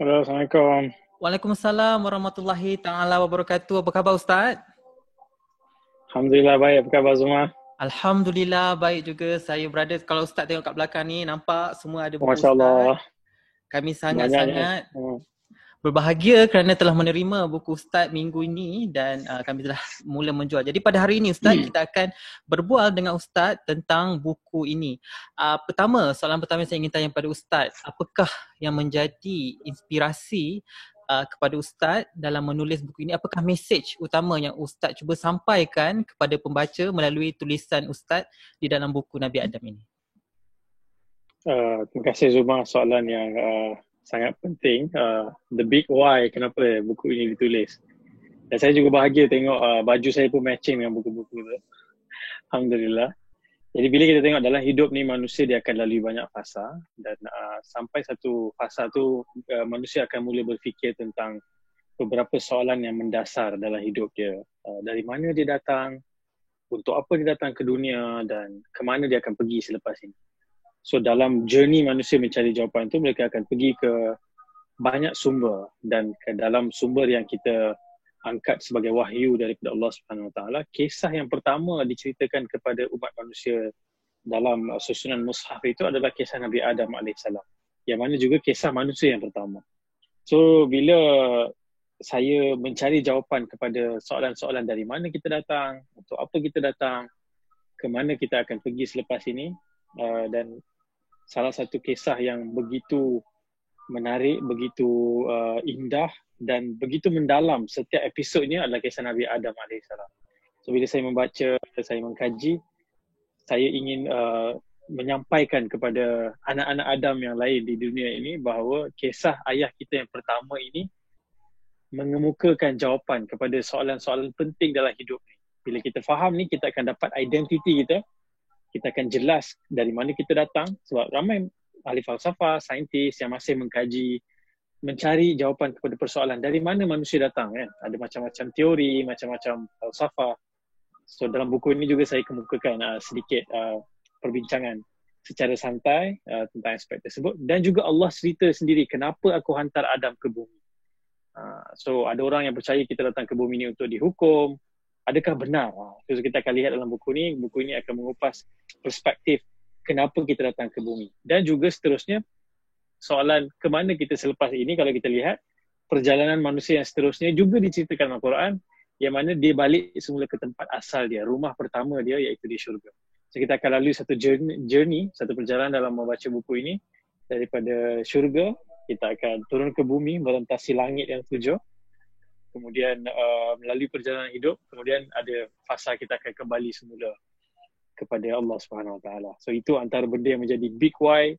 Halo, Assalamualaikum. Waalaikumsalam warahmatullahi taala wabarakatuh. Apa khabar Ustaz? Alhamdulillah baik. Apa khabar semua? Alhamdulillah baik juga. Saya berada, kalau Ustaz tengok kat belakang ni, nampak semua ada buku Masya Ustaz. Allah. Kami Banyaknya. sangat-sangat berbahagia kerana telah menerima buku Ustaz minggu ini dan kami telah mula menjual. Jadi pada hari ini Ustaz, kita akan berbual dengan Ustaz tentang buku ini. Soalan pertama saya ingin tanya pada Ustaz, apakah yang menjadi inspirasi kepada Ustaz dalam menulis buku ini? Apakah mesej utama yang Ustaz cuba sampaikan kepada pembaca melalui tulisan Ustaz di dalam buku Nabi Adam ini? Terima kasih Zuma, soalan yang sangat penting. The big why, kenapa buku ini ditulis. Dan saya juga bahagia tengok baju saya pun matching dengan buku-buku tu. Alhamdulillah. Jadi bila kita tengok dalam hidup ni, manusia dia akan lalui banyak fasa. Dan sampai satu fasa tu, manusia akan mula berfikir tentang beberapa soalan yang mendasar dalam hidup dia. Dari mana dia datang, untuk apa dia datang ke dunia, dan ke mana dia akan pergi selepas ini. So dalam journey manusia mencari jawapan tu, mereka akan pergi ke banyak sumber, dan ke dalam sumber yang kita angkat sebagai wahyu daripada Allah Subhanahu Wa Taala, kisah yang pertama diceritakan kepada umat manusia dalam susunan mushaf itu adalah kisah Nabi Adam alaihissalam, yang mana juga kisah manusia yang pertama. So bila saya mencari jawapan kepada soalan-soalan dari mana kita datang, untuk apa kita datang, ke mana kita akan pergi selepas ini, dan salah satu kisah yang begitu menarik, begitu indah dan begitu mendalam setiap episodnya adalah kisah Nabi Adam alaihissalam. So bila saya membaca, saya mengkaji, saya ingin menyampaikan kepada anak-anak Adam yang lain di dunia ini bahawa kisah ayah kita yang pertama ini mengemukakan jawapan kepada soalan-soalan penting dalam hidup ni. Bila kita faham ni, kita akan dapat identiti kita akan jelas dari mana kita datang, sebab ramai ahli falsafah, saintis yang masih mengkaji, mencari jawapan kepada persoalan dari mana manusia datang kan. Ada macam-macam teori, macam-macam falsafah. So dalam buku ini juga saya kemukakan sedikit perbincangan secara santai tentang aspek tersebut, dan juga Allah cerita sendiri kenapa aku hantar Adam ke bumi. So ada orang yang percaya kita datang ke bumi ini untuk dihukum. Adakah benar? So kita akan lihat dalam buku ini. Buku ini akan mengupas perspektif kenapa kita datang ke bumi. Dan juga seterusnya, soalan ke mana kita selepas ini. Kalau kita lihat perjalanan manusia yang seterusnya juga diceritakan dalam Al-Quran, yang mana dia balik semula ke tempat asal dia, rumah pertama dia, iaitu di syurga. So kita akan lalui satu journey, satu perjalanan dalam membaca buku ini. Daripada syurga, kita akan turun ke bumi, melintasi langit yang tujuh, kemudian melalui perjalanan hidup, kemudian ada fasa kita akan kembali semula kepada Allah Subhanahu Wa Taala. So itu antara benda yang menjadi big why,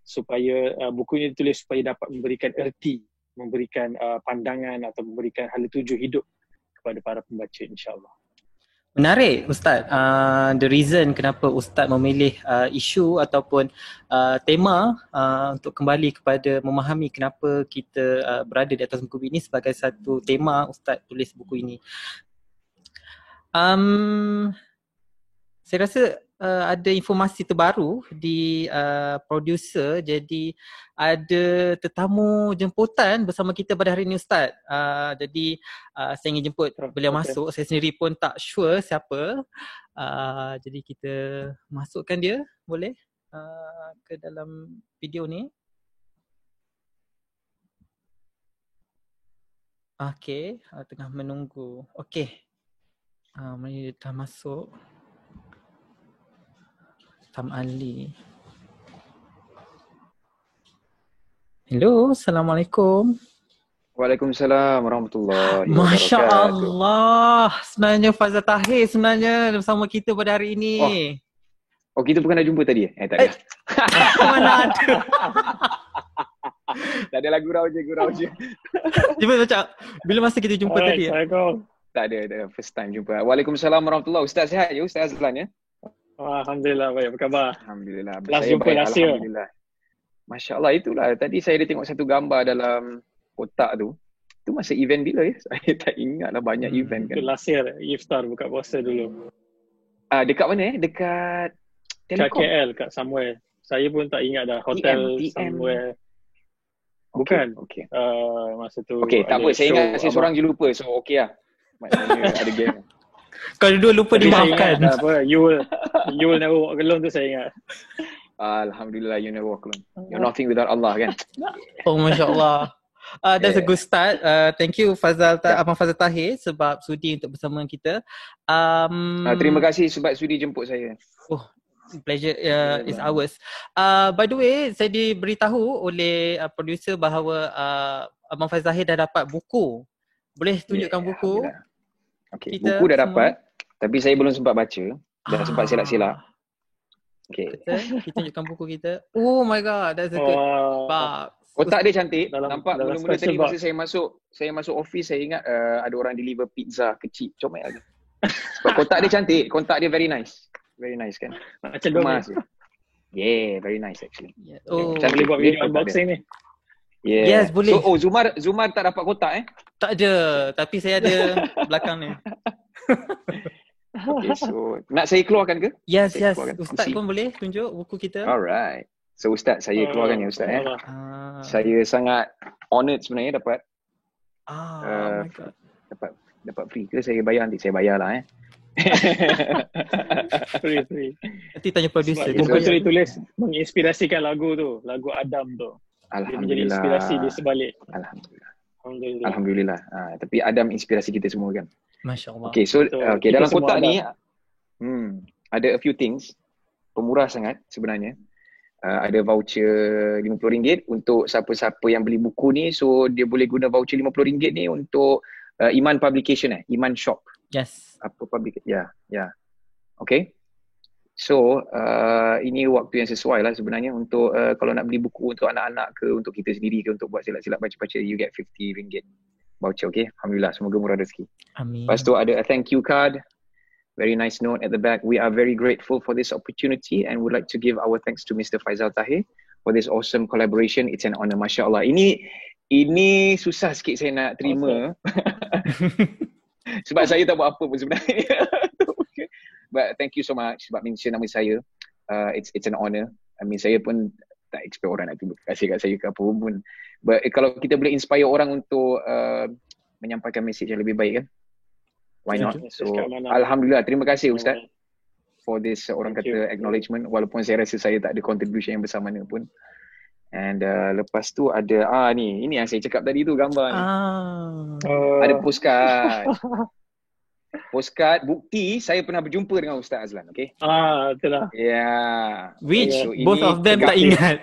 supaya buku ini ditulis supaya dapat memberikan erti, memberikan pandangan atau memberikan hala tuju hidup kepada para pembaca, insya-Allah. Menarik Ustaz, the reason kenapa Ustaz memilih isu ataupun tema untuk kembali kepada memahami kenapa kita berada di atas muka bumi ini sebagai satu tema Ustaz tulis buku ini. Saya rasa ada informasi terbaru di producer, jadi ada tetamu jemputan bersama kita pada hari ini Ustaz. Jadi saya ingin jemput beliau masuk, saya sendiri pun tak sure siapa. Jadi kita masukkan dia, boleh ke dalam video ni. Okey, tengah menunggu. Okey, dia dah masuk. Tam Ali. Hello, Assalamualaikum. Waalaikumsalam warahmatullahi Masya wabarakatuh. Allah, sebenarnya Fazal Tahir sebenarnya bersama kita pada hari ini. Oh kita pernah jumpa tadi tak ada. Mana ada. Tak ada lagu gurau je. Cuba macam, bila masa kita jumpa tadi? Tak ada, first time jumpa. Waalaikumsalam warahmatullahi. Ustaz sihat je, Ustaz Azlan ya? Alhamdulillah, baik. Apa khabar? Alhamdulillah. Last Saya jumpa baik, last year. Alhamdulillah. Masya Allah, itulah. Tadi saya ada tengok satu gambar dalam kotak tu. Itu masa event bila ya? Saya tak ingat lah, banyak event kan. Itu last year, iftar buka puasa dulu. Dekat mana Dekat Kat Telekom? KL, kat somewhere. Saya pun tak ingat dah. Hotel TM. somewhere. Bukan. Okay. Masa tu Okay, tak ada apa. Saya show ingat saya seorang je lupa. So, okay lah. Maknanya ada game. Kalau dua lupa Tapi saya dimaafkan. ingat apa, you will never walk alone tu saya ingat. Alhamdulillah, you never walk alone. You're nothing without Allah kan? Oh, Masya Allah. That's a good start. Thank you Abang Fazal Tahir sebab sudi untuk bersama kita. Terima kasih sebab sudi jemput saya. Oh, pleasure is ours. By the way, saya diberitahu oleh producer bahawa Abang Fazal Tahir dah dapat buku. Boleh tunjukkan buku? Okay, buku dah dapat. Tapi saya belum sempat baca. Dah sempat silap-silap. Okay. Kita tunjukkan buku kita. Oh my god, that's a good box. Kotak dia cantik. Nampak dalam mula-mula tadi box. masa saya masuk office, saya ingat ada orang deliver pizza kecil. Comel lagi. Sebab kotak dia cantik. Kotak dia very nice. Very nice kan? Macam doma. Yeah, very nice actually. Yeah. Oh, Boleh buat video unboxing ni. Yeah. Yes, boleh. So, Zumar tak dapat kotak Tak ada, tapi saya ada belakang ni. Okay, so nak saya keluarkan ke? Yes. Keluarkan. Ustaz pun boleh tunjuk buku kita. Alright. So Ustaz, saya keluarkan ya Ustaz Saya sangat honoured sebenarnya dapat. Oh my god. Dapat free ke saya bayar? Nanti saya bayar lah Free. Nanti tanya producer. Buku tu ditulis menginspirasikan lagu tu, lagu Adam tu. Dia menjadi inspirasi di sebalik. Alhamdulillah. Tapi Adam inspirasi kita semua kan. Masya Allah. Okay, so dalam kotak Adam ni ada a few things. Pemurah sangat sebenarnya. Ada voucher RM50 untuk siapa-siapa yang beli buku ni. So dia boleh guna voucher RM50 ni untuk Iman Publication Iman Shop. Yes. Apa public? Ya. Okay. So ini waktu yang sesuai lah sebenarnya untuk kalau nak beli buku untuk anak-anak ke, untuk kita sendiri ke, untuk buat silap-silap baca-baca, you get RM50 voucher. Okay, Alhamdulillah, semoga murah rezeki. Amin. Lepas tu ada a thank you card, very nice note at the back. We are very grateful for this opportunity and would like to give our thanks to Mr. Faizal Tahir for this awesome collaboration. It's an honor, Masya Allah. Ini susah sikit saya nak terima sebab saya tak buat apa pun sebenarnya. But thank you so much sebab mention nama saya. It's an honor. I mean, saya pun tak expect orang nak terima kasih kat saya ke apa pun. But kalau kita boleh inspire orang untuk menyampaikan message yang lebih baik kan, why not? So Alhamdulillah, terima kasih Ustaz for this orang kata acknowledgement, walaupun saya rasa saya tak ada contribution yang besar mana pun. And lepas tu ada ini yang saya cakap tadi tu, gambar ni. Ada postcard. Postcard bukti saya pernah berjumpa dengan Ustaz Azlan, okay? Betul lah. Yeah. Which so both of them tak ingat.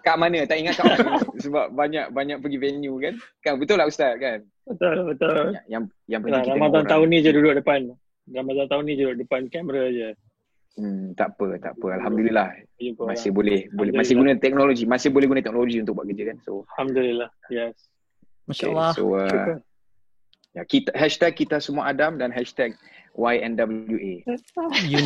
Kat mana? Tak ingat kat mana? Sebab banyak pergi venue kan? Kan betul lah Ustaz kan? Betul. Yang penting kita Ramadan tahun ni je duduk depan. Ramadan tahun ni je duduk depan kamera je. Tak apa. Alhamdulillah. Masih boleh masih guna teknologi, untuk buat kerja kan. So Alhamdulillah. Yes. Masya-Allah. So kita hashtag kita semua Adam dan hashtag YNWA.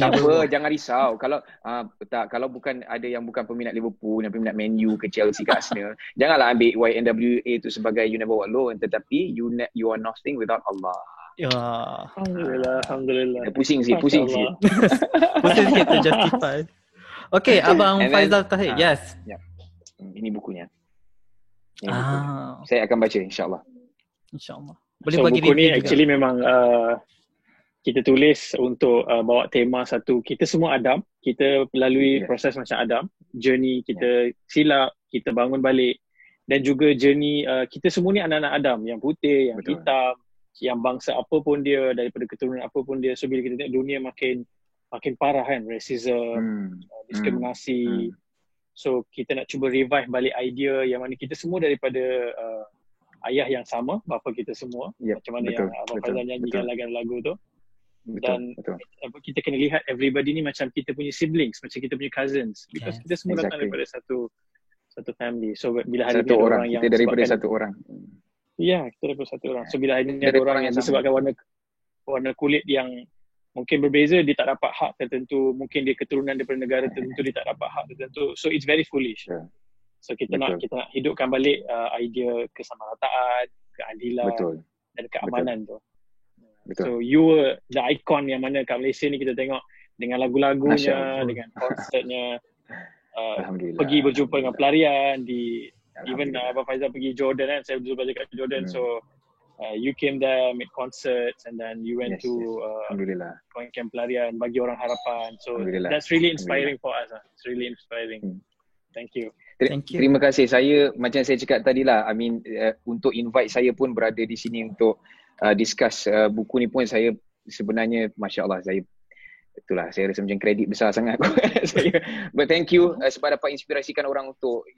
Tak apa, jangan risau. Kalau bukan ada yang bukan peminat Liverpool, yang peminat Man U ke Chelsea ke Arsenal, janganlah ambil YNWA tu sebagai you never walk alone, tetapi you are nothing without Allah. Ya. Alhamdulillah. Pusing sikit. Pusing sikit to justify. Okay, Abang Faizal Tahir. Yes. Ini bukunya. Saya akan baca insya-Allah. InsyaAllah. Boleh So bagi buku ni juga. actually memang kita tulis untuk bawa tema satu, kita semua Adam, kita melalui proses macam Adam, journey kita silap, kita bangun balik, dan juga journey kita semua ni anak-anak Adam, yang putih, yang hitam, yang bangsa apa pun dia, daripada keturunan apa pun dia. So bila kita tengok dunia makin parah kan, racism, diskriminasi. So kita nak cuba revive balik idea yang mana kita semua daripada ayah yang sama, bapa kita semua, macam mana yang Abang Faizal nyanyikan lagu tu. Dan kita kena lihat everybody ni macam kita punya siblings, macam kita punya cousins, because kita semua datang daripada satu family. So bila hari ni ada orang yang kita daripada satu orang. Ya, kita daripada satu orang. So bila hari ni ada orang yang disebabkan warna kulit yang mungkin berbeza, dia tak dapat hak tertentu, mungkin dia keturunan daripada negara tertentu, dia tak dapat hak tertentu. So it's very foolish. So kita nak hidupkan balik idea kesamarataan, keadilan dan keamanan tu. So you were the icon yang mana kat Malaysia ni kita tengok dengan lagu-lagunya, dengan konsertnya, pergi berjumpa dengan pelarian di Even Abang Faizal pergi Jordan kan, saya dulu belajar kat Jordan. So you came there, made concerts, and then you went to Alhamdulillah. camp pelarian, bagi orang harapan. So Alhamdulillah. that's really inspiring for us. It's really inspiring. Thank you. Thank you. Terima kasih. Saya macam saya cakap tadi lah, I mean untuk invite saya pun berada di sini untuk discuss buku ni pun saya sebenarnya Masya Allah, saya itulah saya rasa macam kredit besar sangat saya. But thank you sebab dapat inspirasikan orang untuk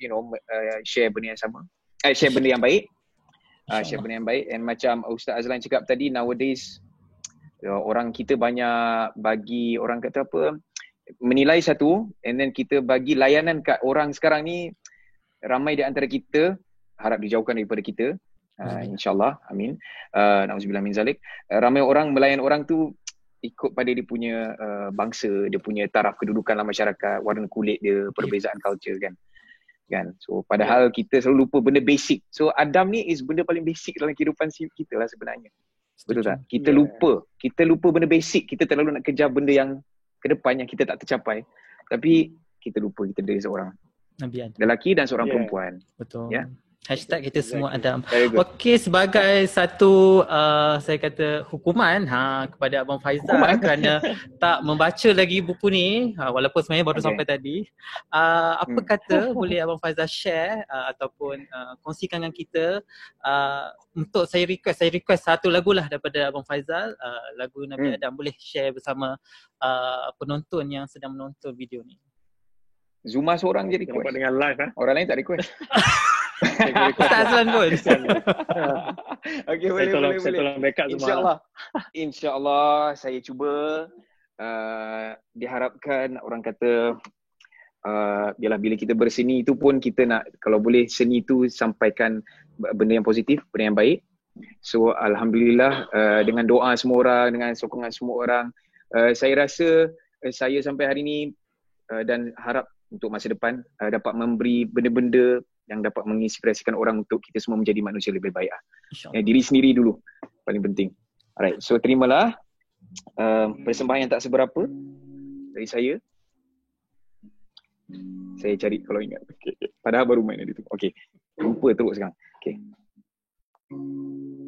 share benda yang sama, share benda yang baik, share benda yang baik. And macam Ustaz Azlan cakap tadi, nowadays orang kita banyak bagi, orang kata apa, menilai satu, and then kita bagi layanan kat orang sekarang ni. Ramai di antara kita harap dijauhkan daripada kita, insyaAllah, amin, na'udzubillah min zalik. Ramai orang melayan orang tu ikut pada dia punya bangsa, dia punya taraf kedudukan dalam masyarakat, warna kulit dia, perbezaan culture kan. So padahal kita selalu lupa benda basic. So Adam ni is benda paling basic dalam kehidupan kita lah sebenarnya. Betul tak? Kita lupa benda basic. Kita terlalu nak kejar benda yang ke depan yang kita tak tercapai. Tapi kita lupa kita dari seorang Nabi Adam, lelaki dan seorang perempuan. betul. Ya. Hashtag kita semua Adam. Very good. Okey, sebagai satu saya kata hukuman kepada Abang Faizal kerana tak membaca lagi buku ni, walaupun sebenarnya baru sampai tadi. Apa kata boleh Abang Faizal share ataupun kongsikan dengan kita untuk saya request satu lagu lah daripada Abang Faizal, lagu Nabi Adam, boleh share bersama penonton yang sedang menonton video ni. Zuma seorang je request. Nampak dengan live Orang lain tak request. Ustaz Azlan pun. Okey, boleh. Saya tolong backup semua. InsyaAllah saya cuba. Diharapkan orang kata yalah, bila kita berseni itu pun kita nak, kalau boleh seni itu sampaikan benda yang positif, benda yang baik. So alhamdulillah, dengan doa semua orang, dengan sokongan semua orang, saya rasa saya sampai hari ini dan harap untuk masa depan dapat memberi benda-benda yang dapat menginspirasikan orang untuk kita semua menjadi manusia lebih baik. Diri sendiri dulu paling penting. Alright, so terimalah persembahan yang tak seberapa dari saya. Saya cari kalau ingat. Okay. Padahal baru main tadi tu. Okey. Lupa teruk sekarang.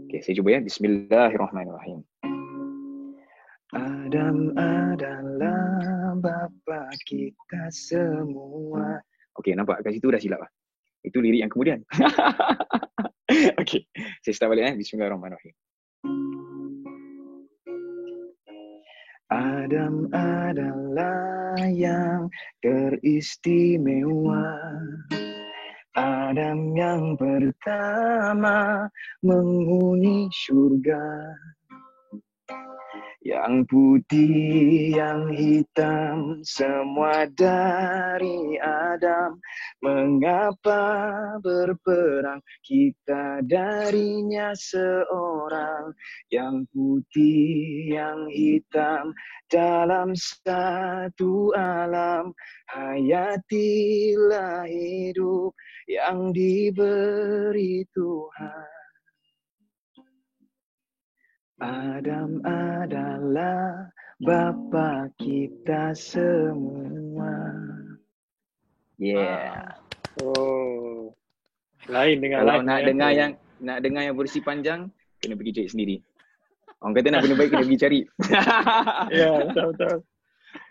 Okey, saya cuba ya. Bismillahirrahmanirrahim. Adam adalah bapa kita semua. Okey, nampak kat situ dah silap lah. Itu lirik yang kemudian. Okey, saya start balik Bismillahirrahmanirrahim. Adam adalah yang teristimewa. Adam yang pertama menghuni syurga. Yang putih, yang hitam, semua dari Adam. Mengapa berperang kita darinya seorang? Yang putih, yang hitam, dalam satu alam. Hayatilah hidup yang diberi Tuhan. Adam adalah bapa kita semua. Yeah. Oh. Lain dengan kalau live nak dengar yang versi panjang, kena pergi cari sendiri. Orang kata nak benda baik kena pergi cari. Ya, betul.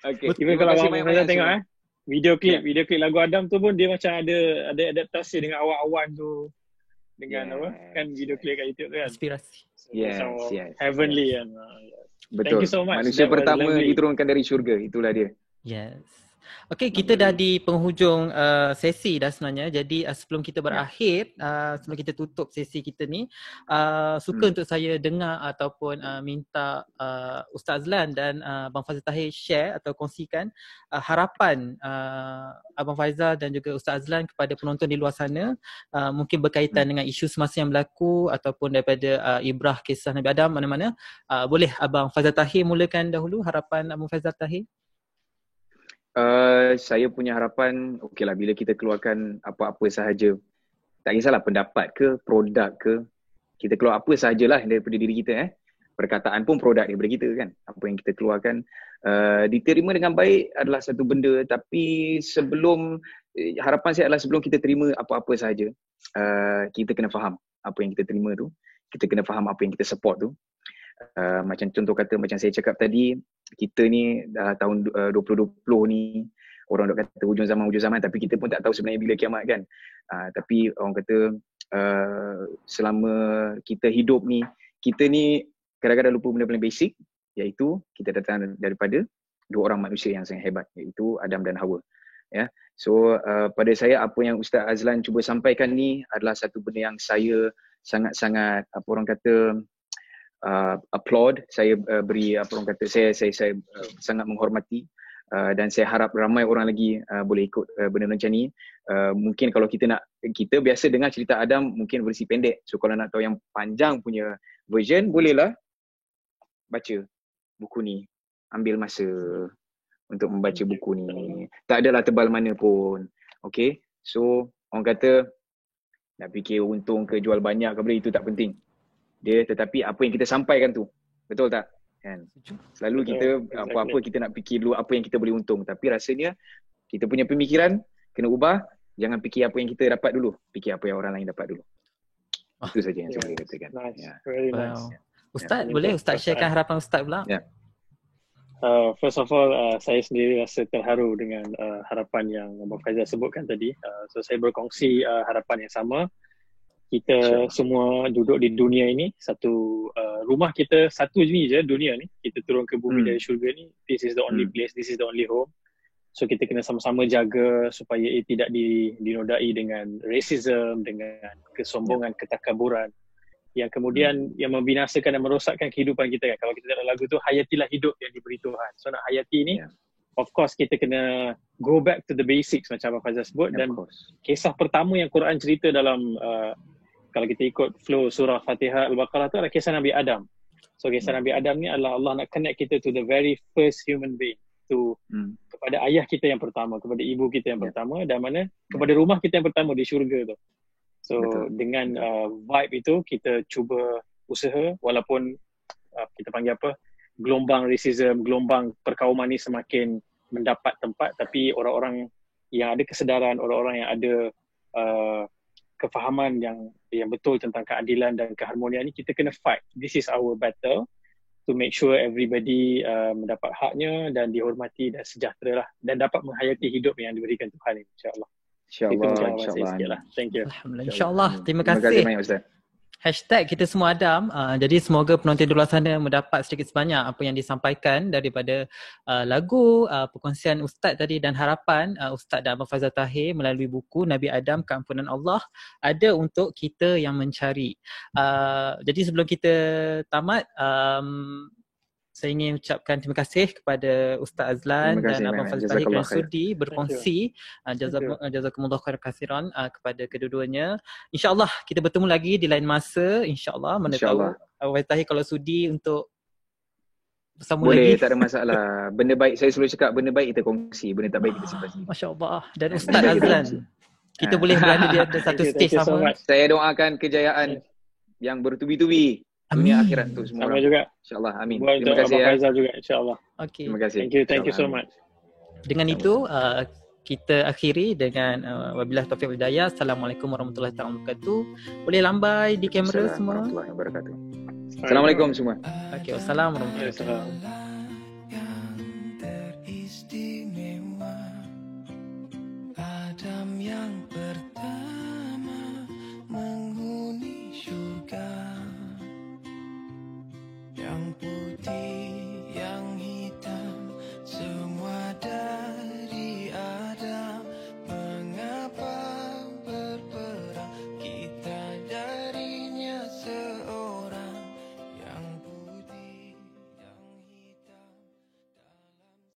Okay. Even kalau abang tengok video klip lagu Adam tu pun dia macam ada adaptasi dengan awan-awan tu. Dengan apa kan video klip kat YouTube tu kan. Inspirasi. Yes. Heavenly kan. Betul. Thank you so much. Manusia pertama diturunkan dari syurga, itulah dia. Yes. Okey, kita dah di penghujung sesi dah sebenarnya. Jadi sebelum kita berakhir, sebelum kita tutup sesi kita ni, suka untuk saya dengar ataupun minta Ustaz Azlan dan Abang Faizal Tahir share atau kongsikan harapan Abang Faizal dan juga Ustaz Azlan kepada penonton di luar sana, mungkin berkaitan dengan isu semasa yang berlaku ataupun daripada ibrah kisah Nabi Adam mana-mana. Boleh Abang Faizal Tahir mulakan dahulu harapan Abang Faizal Tahir? Saya punya harapan, okeylah, bila kita keluarkan apa-apa sahaja, tak kisahlah pendapat ke, produk ke, kita keluar apa sahajalah daripada diri kita. Perkataan pun produk daripada kita kan. Apa yang kita keluarkan diterima dengan baik adalah satu benda, tapi sebelum harapan saya adalah sebelum kita terima apa-apa sahaja, kita kena faham apa yang kita terima tu, kita kena faham apa yang kita support tu. Macam contoh kata, macam saya cakap tadi, kita ni tahun 2020 ni, orang dok kata hujung zaman, tapi kita pun tak tahu sebenarnya bila kiamat kan. Tapi orang kata selama kita hidup ni, kita ni kadang-kadang lupa benda paling basic, iaitu kita datang daripada dua orang manusia yang sangat hebat, iaitu Adam dan Hawa. Ya. So pada saya, apa yang Ustaz Azlan cuba sampaikan ni adalah satu benda yang saya sangat-sangat, apa orang kata, applaud, saya beri, apa orang kata, saya sangat menghormati, dan saya harap ramai orang lagi boleh ikut benda macam ni. Mungkin kalau kita biasa dengar cerita Adam mungkin versi pendek. So kalau nak tahu yang panjang punya version, bolehlah baca buku ni. Ambil masa untuk membaca buku ni. Tak adalah tebal mana pun. Okay, so orang kata nak fikir untung ke jual banyak ke benda, itu tak penting. Tetapi apa yang kita sampaikan tu, betul tak? Kan? Selalu kita apa-apa kita nak fikir dulu apa yang kita boleh untung, tapi rasanya kita punya pemikiran kena ubah. Jangan fikir apa yang kita dapat dulu, fikir apa yang orang lain dapat dulu. Itu saja yang saya boleh katakan. Nice. Very nice. Ustaz, boleh Ustaz sharekan harapan Ustaz pula? First of all, saya sendiri rasa terharu dengan harapan yang Abang Faizal sebutkan tadi. So saya berkongsi harapan yang sama. Kita semua duduk di dunia ini, satu rumah kita satu je dunia ni. Kita turun ke bumi dari syurga ni. This is the only place, this is the only home. So kita kena sama-sama jaga supaya ia tidak dinodai dengan racism, dengan kesombongan, ketakaburan yang kemudian yang membinasakan dan merosakkan kehidupan kita kan. Kalau kita ada lagu tu, hayatilah hidup yang diberi Tuhan. So nak hayati ni, of course kita kena go back to the basics macam Abang Faizal sebut. Dan kisah pertama yang Quran cerita dalam kalau kita ikut flow surah Fatihah Al-Baqarah tu adalah kisah Nabi Adam. So kisah Nabi Adam ni adalah Allah nak connect kita to the very first human being, to kepada ayah kita yang pertama, kepada ibu kita yang pertama, dan mana kepada rumah kita yang pertama di syurga tu. So dengan vibe itu kita cuba usaha, walaupun kita panggil apa, gelombang racism, gelombang perkauman ni semakin mendapat tempat, tapi orang-orang yang ada kesedaran, orang-orang yang ada kefahaman yang betul tentang keadilan dan keharmonian ni, kita kena fight. This is our battle to make sure everybody mendapat haknya dan dihormati dan sejahtera lah, dan dapat menghayati hidup yang diberikan Tuhan ini, insyaAllah. InsyaAllah. Thank you. Alhamdulillah. InsyaAllah. Terima kasih banyak Ustaz. Hashtag kita semua Adam. Jadi semoga penonton di luar sana mendapat sedikit sebanyak apa yang disampaikan daripada lagu, perkongsian Ustaz tadi, dan harapan Ustaz dan Abang Faizal Tahir melalui buku Nabi Adam Keampunan Allah ada untuk kita yang mencari. Jadi sebelum kita tamat, saya ingin ucapkan terima kasih kepada Ustaz Azlan dan Abang Faizal Tahir kerana sudi berkongsi. Jazakumullah khairan katsiran kepada kedua-duanya. InsyaAllah kita bertemu lagi di lain masa. InsyaAllah. Mana tahu Abang Faizal Tahir kalau sudi untuk bersama lagi. Boleh, tak ada masalah. Benda baik, saya selalu cakap benda baik kita kongsi, benda tak baik kita simpan sendiri. Masya Allah. Dan Ustaz Azlan, kita boleh berada di ada satu stage sama. Saya doakan kejayaan yang bertubi-tubi. Dunia akhirat untuk semua orang. juga. InsyaAllah. Amin. Buat Terima kasih Abang Faizal juga, insyaAllah. Okay. Terima kasih. Thank you so much. Dengan itu, kita akhiri dengan wabillahi taufiq wal hidayah. Assalamualaikum warahmatullahi wabarakatuh. Boleh lambai di kamera semua. Assalamualaikum warahmatullahi wabarakatuh. Assalamualaikum semua. Okay, wassalamualaikum warahmatullahi wabarakatuh.